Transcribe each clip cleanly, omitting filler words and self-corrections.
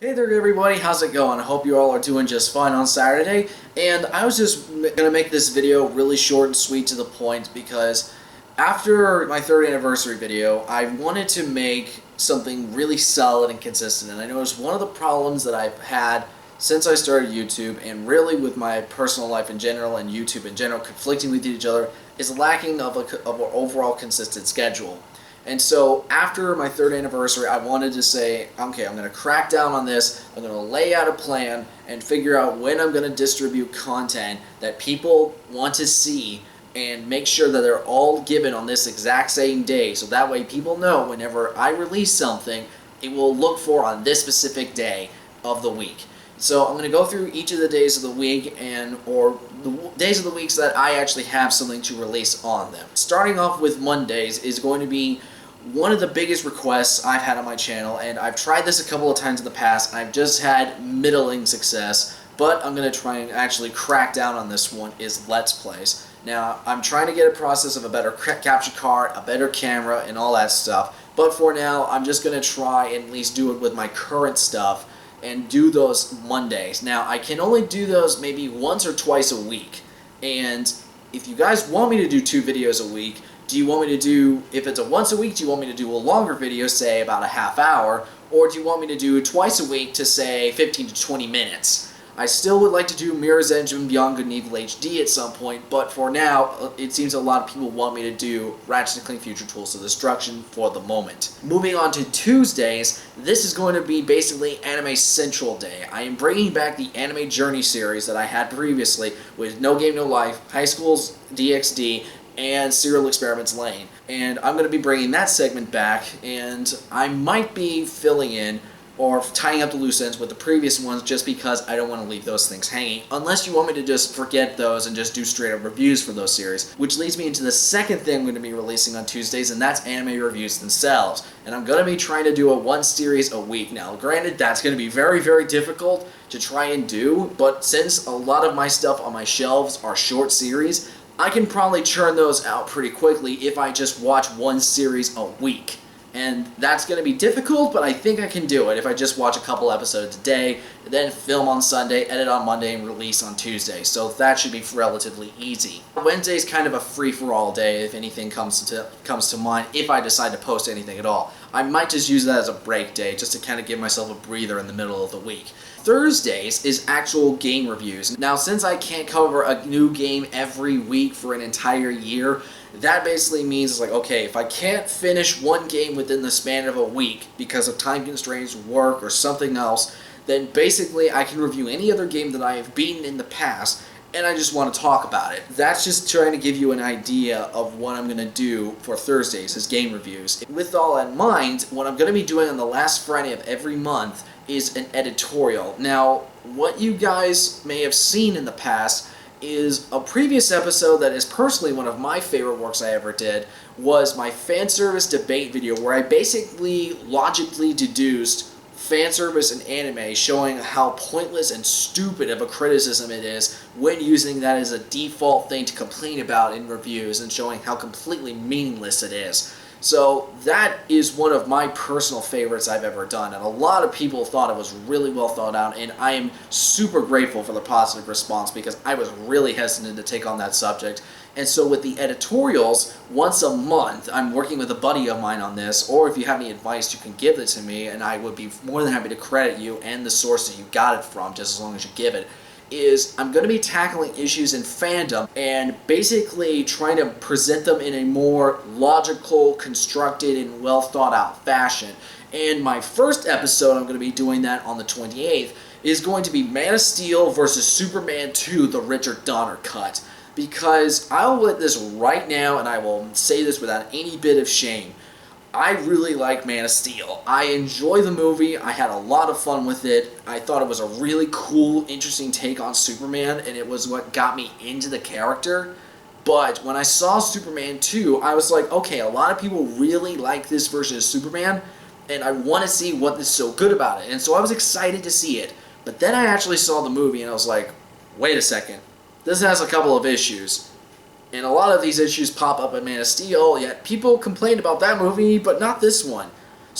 Hey there everybody, how's it going? I hope you all are doing just fine on Saturday, and I was just going to make this video really short and sweet to the point because after my 3rd anniversary video, I wanted to make something really solid and consistent, and I noticed one of the problems that I've had since I started YouTube, and really with my personal life in general and YouTube in general conflicting with each other, is lacking of an overall consistent schedule. And so after my 3rd anniversary, I wanted to say, okay, I'm going to crack down on this, I'm going to lay out a plan and figure out when I'm going to distribute content that people want to see and make sure that they're all given on this exact same day. So that way people know whenever I release something, it will look for on this specific day of the week. So I'm going to go through each of the days of the week or the days of the weeks that I actually have something to release on them. Starting off with Mondays is going to be one of the biggest requests I've had on my channel, and I've tried this a couple of times in the past. I've just had middling success, but I'm going to try and actually crack down on this one, is Let's Plays. Now, I'm trying to get a process of a better capture card, a better camera, and all that stuff, but for now, I'm just going to try and at least do it with my current stuff and do those Mondays. Now, I can only do those maybe once or twice a week, and if you guys want me to do 2 videos a week, do you want me to do, if it's a once a week, do you want me to do a longer video, say about a half hour, or do you want me to do it twice a week to say 15 to 20 minutes? I still would like to do Mirror's Edge and Beyond Good and Evil HD at some point, but for now, it seems a lot of people want me to do Ratchet & Clank Future Tools of Destruction for the moment. Moving on to Tuesdays, this is going to be basically Anime Central Day. I am bringing back the Anime Journey series that I had previously with No Game No Life, High School's DxD, and Serial Experiments Lane. And I'm going to be bringing that segment back, and I might be filling in or tying up the loose ends with the previous ones just because I don't want to leave those things hanging, unless you want me to just forget those and just do straight up reviews for those series. Which leads me into the second thing I'm going to be releasing on Tuesdays, and that's anime reviews themselves. And I'm going to be trying to do one series a week. Now, granted, that's going to be very, very difficult to try and do, but since a lot of my stuff on my shelves are short series, I can probably churn those out pretty quickly if I just watch one series a week. And that's going to be difficult, but I think I can do it if I just watch a couple episodes a day, then film on Sunday, edit on Monday, and release on Tuesday. So that should be relatively easy. Wednesday is kind of a free-for-all day if anything comes to mind, if I decide to post anything at all. I might just use that as a break day, just to kind of give myself a breather in the middle of the week. Thursdays is actual game reviews. Now, since I can't cover a new game every week for an entire year, that basically means it's like, okay, if I can't finish one game within the span of a week because of time constraints, work, or something else, then basically I can review any other game that I have beaten in the past, and I just want to talk about it. That's just trying to give you an idea of what I'm going to do for Thursdays as game reviews. With all that in mind, what I'm going to be doing on the last Friday of every month is an editorial. Now, what you guys may have seen in the past is a previous episode that is personally one of my favorite works I ever did, was my fan service debate video where I basically logically deduced fan service in anime, showing how pointless and stupid of a criticism it is when using that as a default thing to complain about in reviews, and showing how completely meaningless it is. So that is one of my personal favorites I've ever done, and a lot of people thought it was really well thought out, and I am super grateful for the positive response because I was really hesitant to take on that subject. And so with the editorials, once a month, I'm working with a buddy of mine on this, or if you have any advice, you can give it to me, and I would be more than happy to credit you and the source that you got it from, just as long as you give it. I'm going to be tackling issues in fandom and basically trying to present them in a more logical, constructed, and well thought out fashion. And my first episode, I'm going to be doing that on the 28th, is going to be Man of Steel versus Superman 2, the Richard Donner cut. Because I'll let this right now, and I will say this without any bit of shame, I really like Man of Steel. I enjoy the movie. I had a lot of fun with it. I thought it was a really cool, interesting take on Superman, and it was what got me into the character. But when I saw Superman 2, I was like, okay, a lot of people really like this version of Superman, and I want to see what is so good about it. And so I was excited to see it. But then I actually saw the movie, and I was like, wait a second. This has a couple of issues. And a lot of these issues pop up in Man of Steel, yet people complain about that movie, but not this one.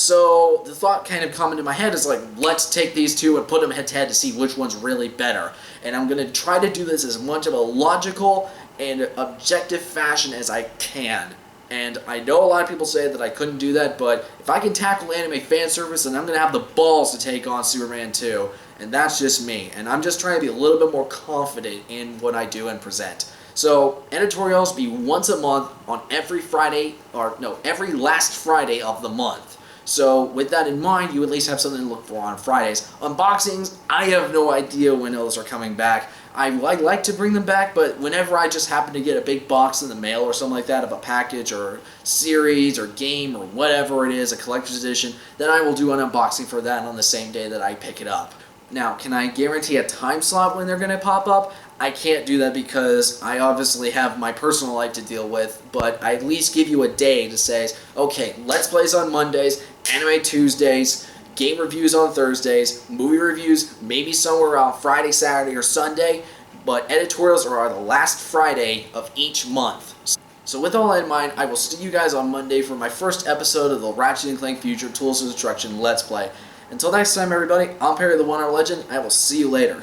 So the thought kind of come into my head is like, let's take these two and put them head to head to see which one's really better. And I'm going to try to do this as much of a logical and objective fashion as I can. And I know a lot of people say that I couldn't do that, but if I can tackle anime fan service, then I'm going to have the balls to take on Superman 2. And that's just me. And I'm just trying to be a little bit more confident in what I do and present. So editorials be once a month on every Friday, or no, every last Friday of the month. So with that in mind, you at least have something to look for on Fridays. Unboxings, I have no idea when those are coming back. I like to bring them back, but whenever I just happen to get a big box in the mail or something like that of a package or series or game or whatever it is, a collector's edition, then I will do an unboxing for that on the same day that I pick it up. Now, can I guarantee a time slot when they're going to pop up? I can't do that because I obviously have my personal life to deal with, but I at least give you a day to say, okay, Let's Plays on Mondays, Anime Tuesdays, game reviews on Thursdays, movie reviews maybe somewhere around Friday, Saturday, or Sunday, but editorials are the last Friday of each month. So with all that in mind, I will see you guys on Monday for my first episode of the Ratchet & Clank Future Tools of Destruction Let's Play. Until next time, everybody, I'm Perry the One Hour Legend. I will see you later.